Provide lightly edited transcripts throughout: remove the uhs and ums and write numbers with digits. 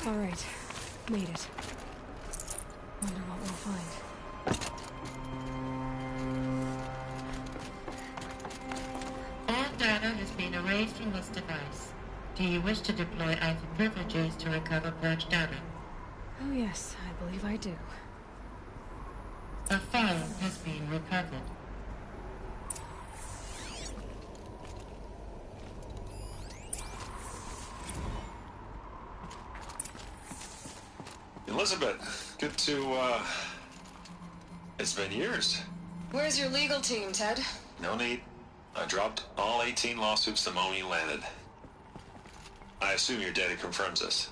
Alright. Made it. Wonder what we'll find. All data has been erased from this device. Do you wish to deploy Alpha privileges to recover purged data? Oh yes, I believe I do. A file has been recovered. Elizabeth, good to, it's been years. Where's your legal team, Ted? No need. I dropped all 18 lawsuits the moment you landed. I assume your data confirms this.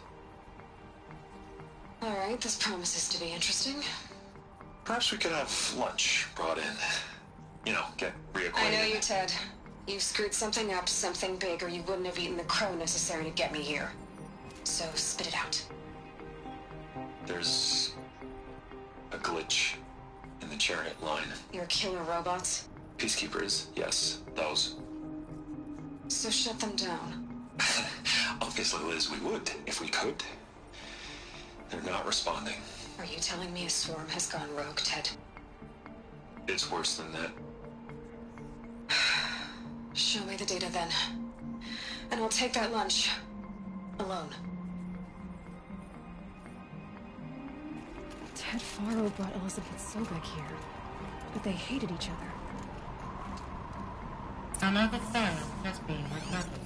Alright, this promises to be interesting. Perhaps we could have lunch brought in. You know, get reacquainted. I know you, Ted. You screwed something up, something big, or you wouldn't have eaten the crow necessary to get me here. So, spit it out. There's a glitch in the chariot line. Your killer robots? Peacekeepers, yes, those. So shut them down. Obviously, Liz, we would, if we could. They're not responding. Are you telling me a swarm has gone rogue, Ted? It's worse than that. Show me the data then. And I'll take that lunch. Alone. Ted Faro brought Elizabeth Sobek here, but they hated each other. Another file has been recovered.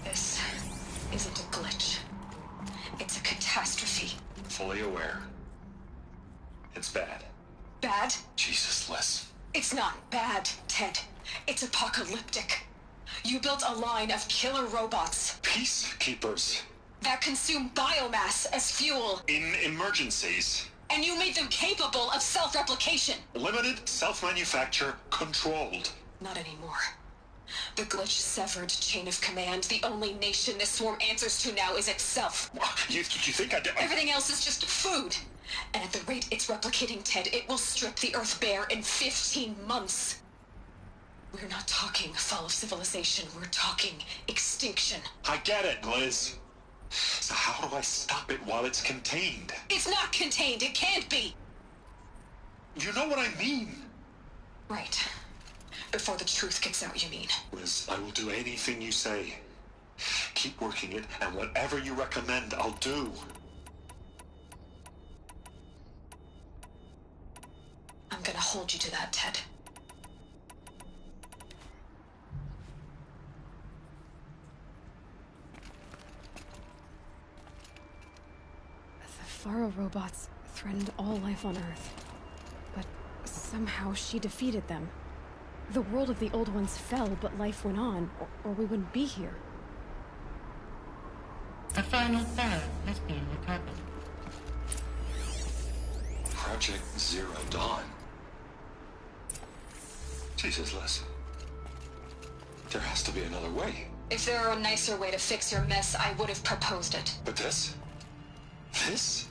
This isn't a glitch. It's a catastrophe. Fully aware. It's bad. Bad? Jesus, Liz. It's not bad, Ted. It's apocalyptic. You built a line of killer robots Peacekeepers. that consume biomass as fuel, In emergencies. and you made them capable of self-replication. Limited, self-manufacture, controlled. Not anymore. The glitch severed chain of command. The only nation this swarm answers to now is itself. You think I did? Everything else is just food. And at the rate it's replicating, Ted, it will strip the Earth bare in 15 months. We're not talking fall of civilization. We're talking extinction. I get it, Liz. So how do I stop it while it's contained? It's not contained. It can't be. You know what I mean. Right. Before the truth gets out, you mean? Liz, I will do anything you say. Keep working it, and whatever you recommend, I'll do. I'm gonna hold you to that, Ted. The Faro robots threatened all life on Earth, but somehow she defeated them. The world of the Old Ones fell, but life went on, or we wouldn't be here. A final file has been recovered. Project Zero Dawn. Jesus, Liz. There has to be another way. If there were a nicer way to fix your mess, I would have proposed it. But this? This?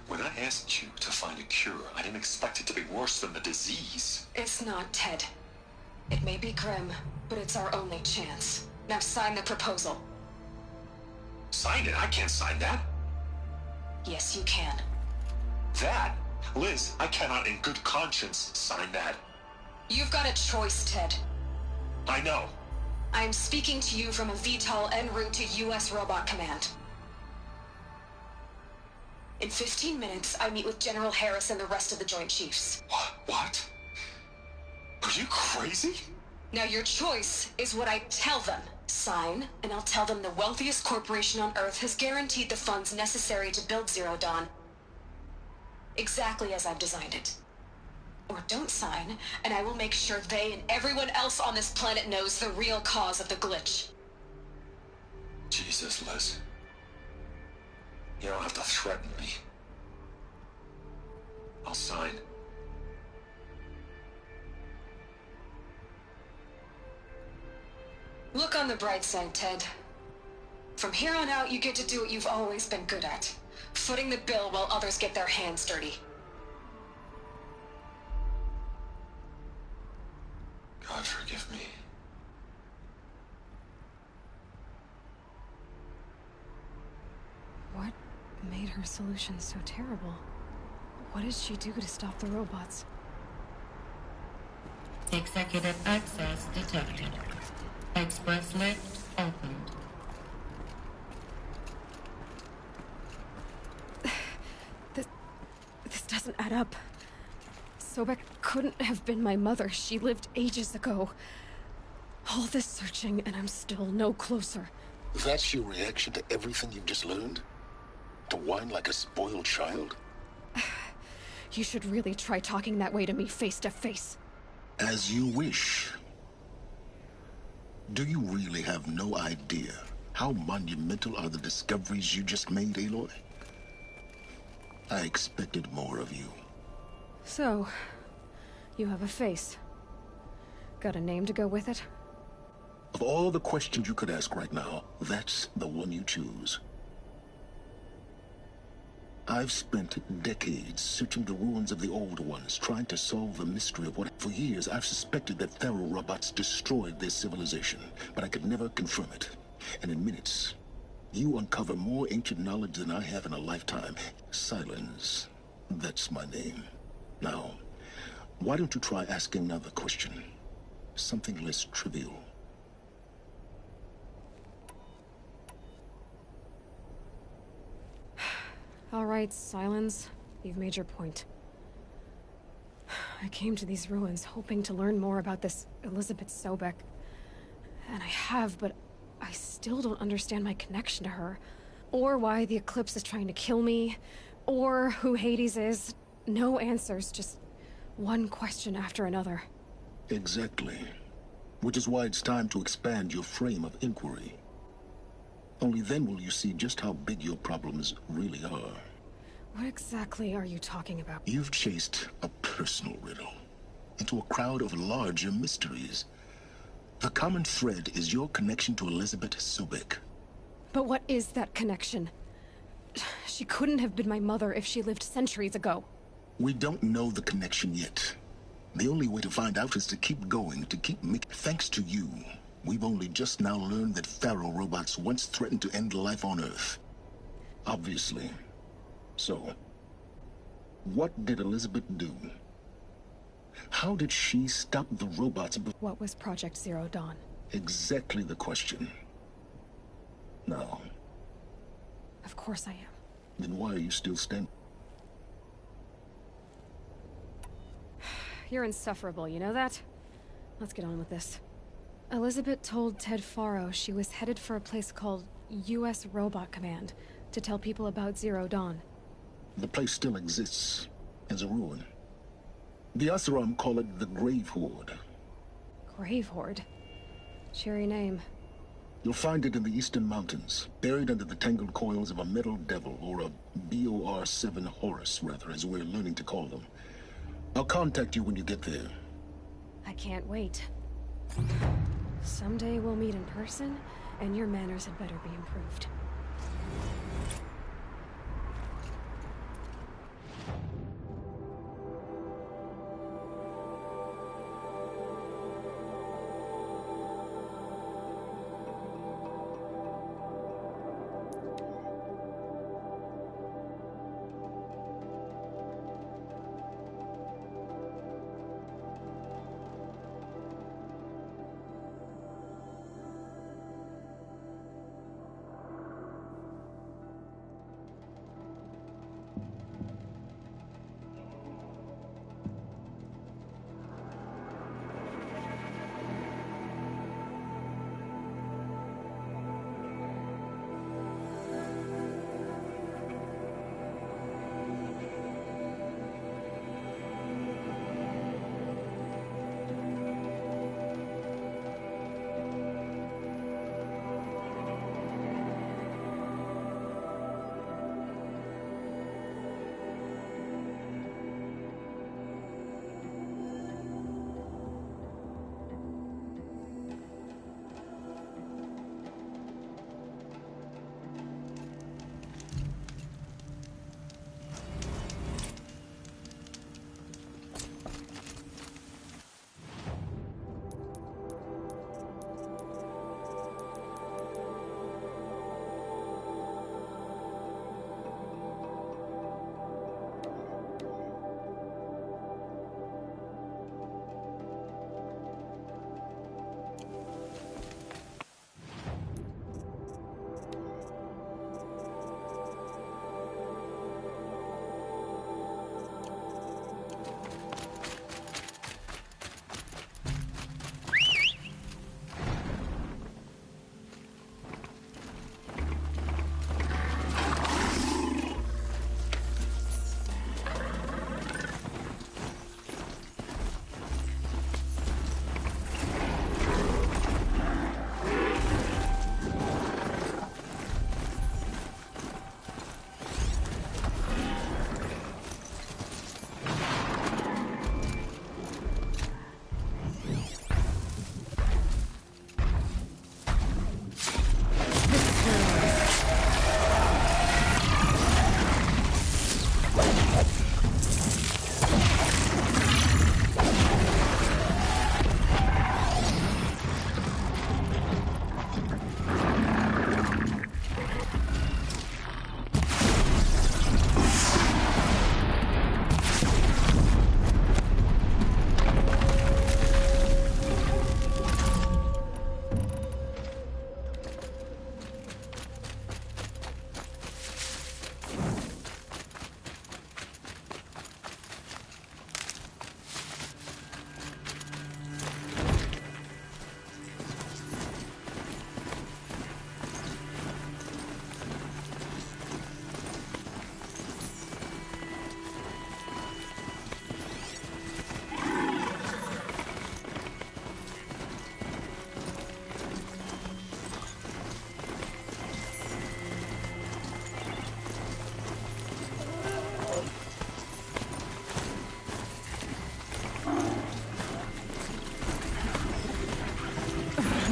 When I asked you to find a cure, I didn't expect it to be worse than the disease. It's not, Ted. It may be grim, but it's our only chance. Now sign the proposal. Sign it? I can't sign that. Yes, you can. That? Liz, I cannot in good conscience sign that. You've got a choice, Ted. I know. I am speaking to you from a VTOL en route to U.S. Robot Command. In 15 minutes, I meet with General Harris and the rest of the Joint Chiefs. What? Are you crazy? Now your choice is what I tell them. Sign, and I'll tell them the wealthiest corporation on Earth has guaranteed the funds necessary to build Zero Dawn. Exactly as I've designed it. Or don't sign, and I will make sure they and everyone else on this planet knows the real cause of the glitch. Jesus, Liz. You don't have to threaten me. I'll sign. Look on the bright side, Ted. From here on out, you get to do what you've always been good at. Footing the bill while others get their hands dirty. God forgive me. made her solution so terrible? What did she do to stop the robots? Executive access detected. Express lift opened. This doesn't add up. Sobek couldn't have been my mother. She lived ages ago. All this searching, and I'm still no closer. That's your reaction to everything you've just learned? To whine like a spoiled child? You should really try talking that way to me face to face. As you wish. Do you really have no idea how monumental are the discoveries you just made, Aloy? I expected more of you. So, you have a face. Got a name to go with it? Of all the questions you could ask right now, that's the one you choose. I've spent decades searching the ruins of the Old Ones, trying to solve the mystery of what... For years, I've suspected that Faro robots destroyed their civilization, but I could never confirm it. And in minutes, you uncover more ancient knowledge than I have in a lifetime. Silence. That's my name. Now, why don't you try asking another question? Something less trivial. All right, Silence. You've made your point. I came to these ruins hoping to learn more about this Elizabeth Sobek. And I have, but I still don't understand my connection to her. Or why the Eclipse is trying to kill me. Or who Hades is. No answers, just one question after another. Exactly. Which is why it's time to expand your frame of inquiry. Only then will you see just how big your problems really are. What exactly are you talking about? You've chased a personal riddle into a crowd of larger mysteries. The common thread is your connection to Elizabeth Sobek. But what is that connection? She couldn't have been my mother if she lived centuries ago. We don't know the connection yet. The only way to find out is to keep going, to keep making... Thanks to you, we've only just now learned that Faro robots once threatened to end life on Earth. Obviously. So, what did Elizabeth do? How did she stop the robots? What was Project Zero Dawn? Exactly the question. Now, Of course I am. then why are you still standing? You're insufferable, you know that? Let's get on with this. Elizabeth told Ted Faro she was headed for a place called U.S. Robot Command to tell people about Zero Dawn. The place still exists as a ruin. The Oseram call it the Grave Horde. Grave Horde? Cheery name. You'll find it in the Eastern Mountains, buried under the tangled coils of a Metal Devil, or a BOR-7 Horus, rather, as we're learning to call them. I'll contact you when you get there. I can't wait. Someday we'll meet in person, and your manners had better be improved.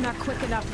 not quick enough.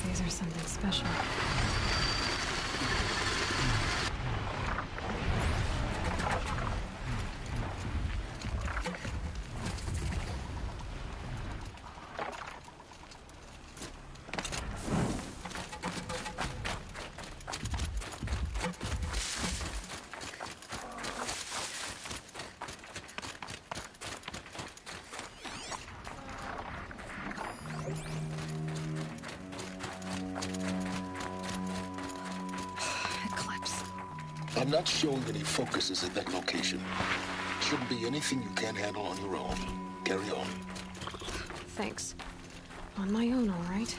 These are something special. I'm not showing any focuses at that location. Shouldn't be anything you can't handle on your own. Carry on. Thanks. On my own, all right?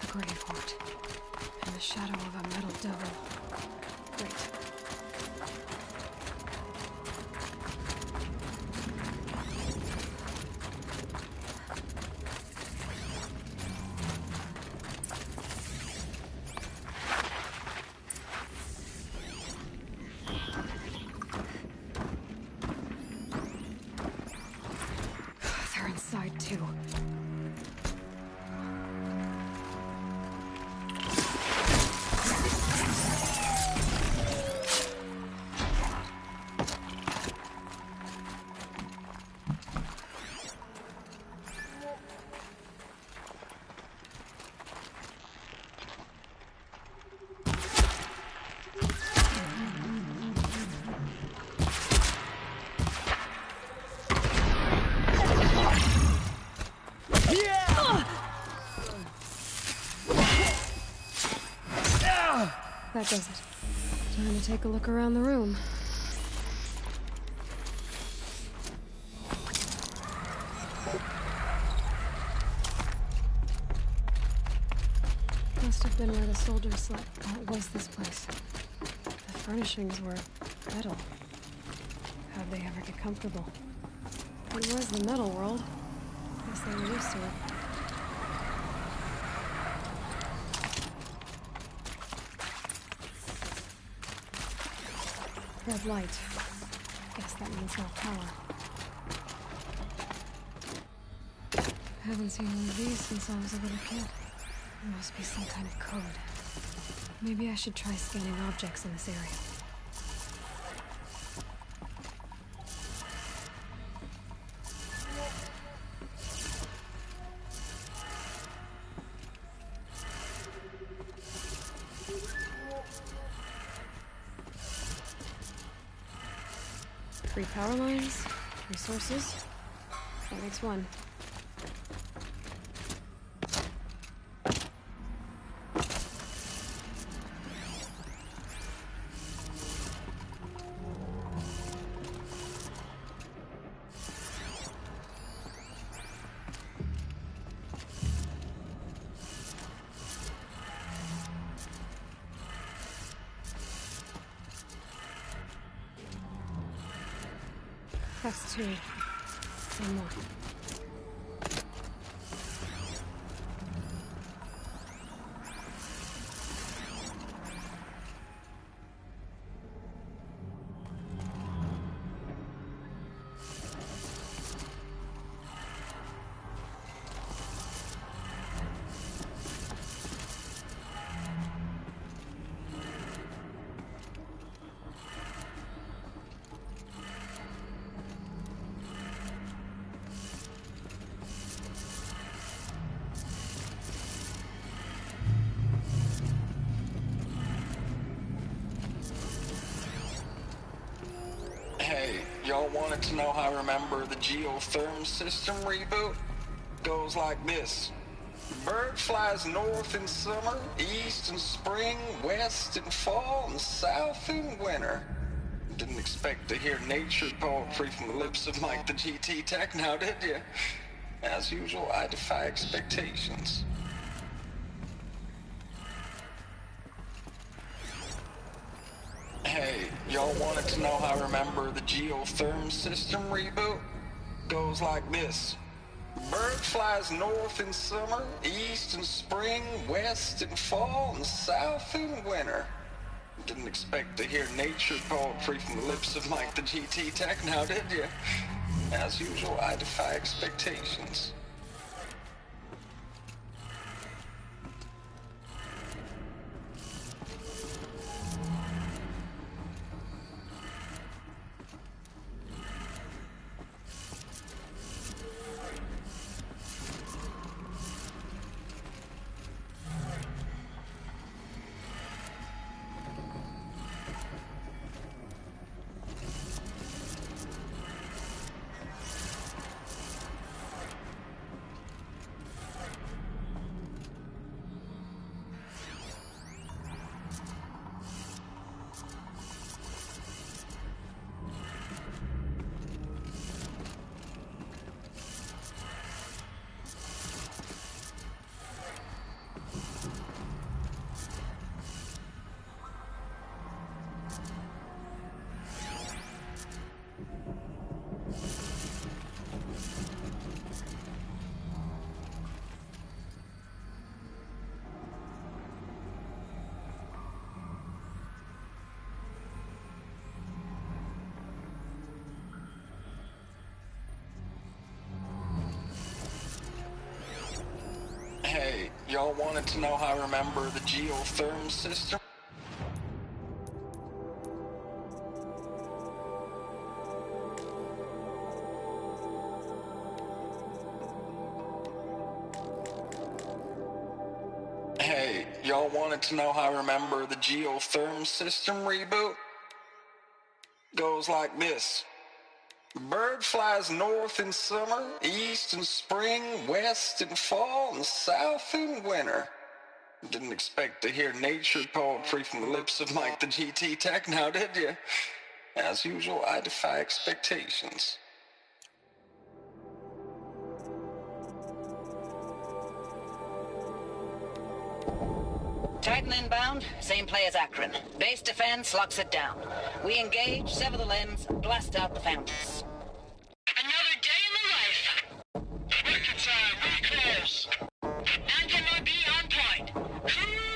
grave heart. And the shadow of a metal devil. Great. They're inside too. That does it. Time to take a look around the room. Must have been where the soldiers slept. Oh, it was this place. The furnishings were metal. How'd they ever get comfortable? It was the metal world. Guess they were used to it. Red light. Guess that means no power. Haven't seen one of these since I was a little kid. There must be some kind of code. Maybe I should try scanning objects in this area. Three power lines, resources. That makes one. That's two. One more. Hey, y'all wanted to know how I remember the geotherm system reboot? Goes like this. Bird flies north in summer, east in spring, west in fall, and south in winter. Didn't expect to hear nature poetry from the lips of Mike the GT Tech now, did you? As usual, I defy expectations. Hey, y'all wanted to know how I remember the geotherm system reboot? Goes like this. Bird flies north in summer, east in spring, west in fall, and south in winter. Didn't expect to hear nature poetry from the lips of Mike the GT Tech now, did you? As usual, I defy expectations. y'all wanted to know how I remember the geotherm system? Hey, y'all wanted to know how I remember the geotherm system reboot? Goes like this. Bird flies north in summer, east in spring, west in fall, and south in winter. Didn't expect to hear nature poetry from the lips of Mike the GT Tech now, did you? As usual, I defy expectations. Titan inbound, same play as Akron. Base defense locks it down. We engage, sever the limbs, blast out the fountains. Another day in the life. Record time, recalls. Anti-MOB on point. Hoorah!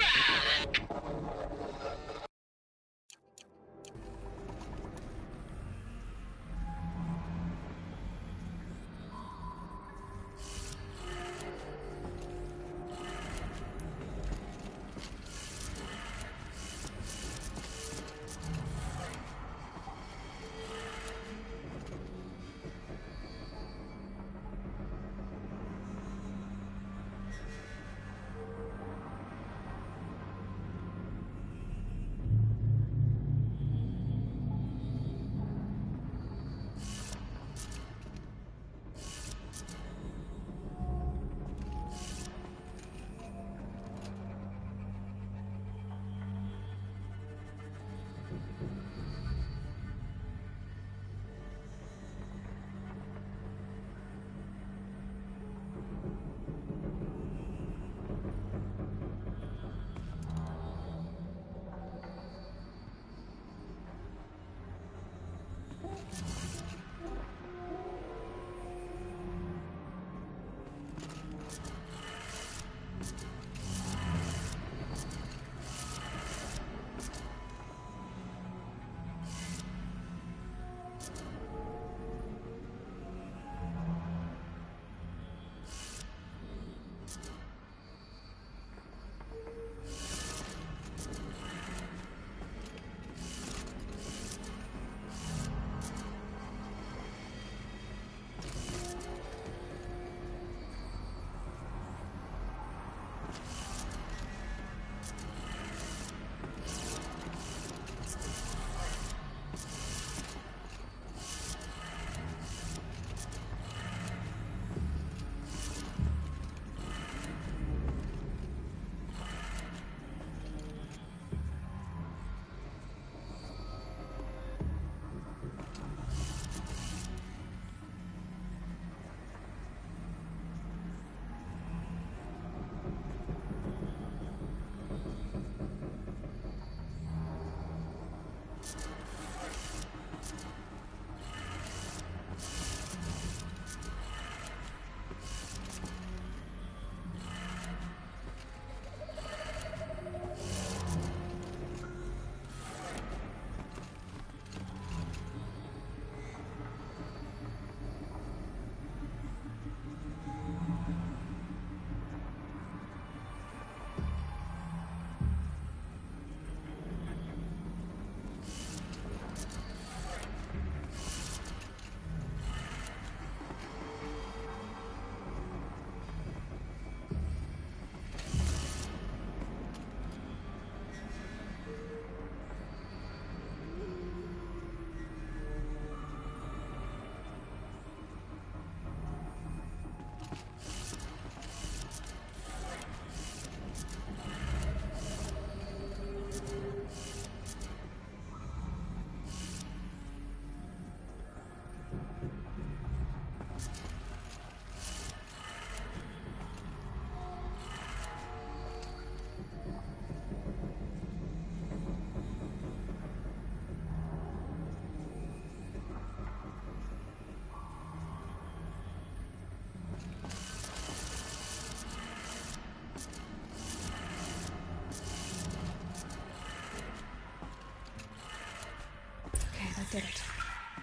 Did it.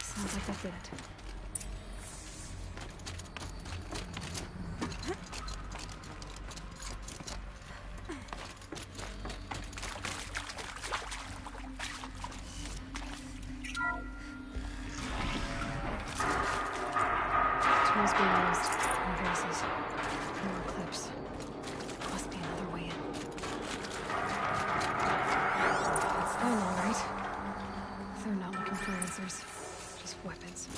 Sounds like that did it. must be raised. More voices. More clips. Must be another way in. It's them, all right. They're not looking for answers. Just weapons.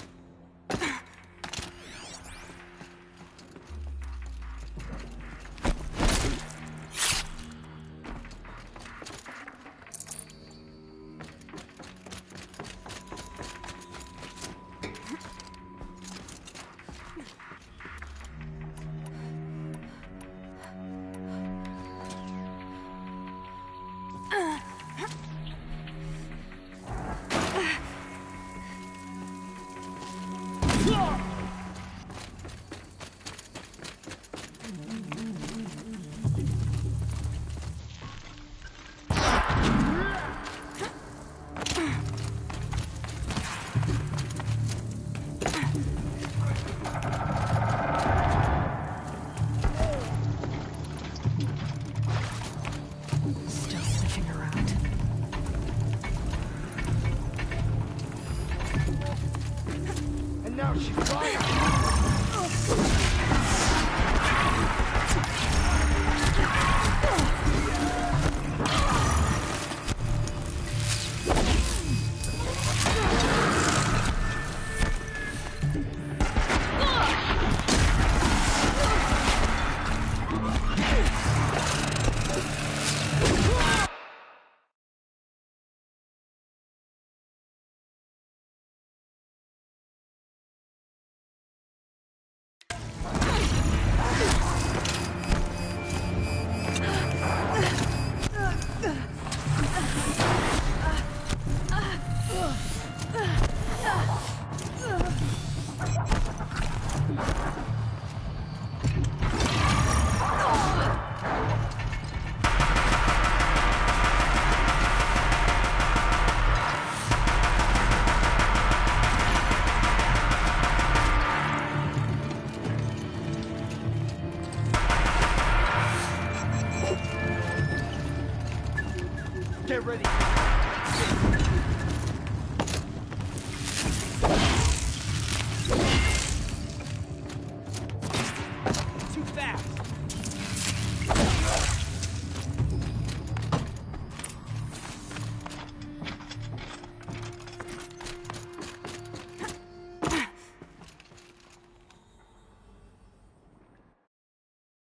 Get ready.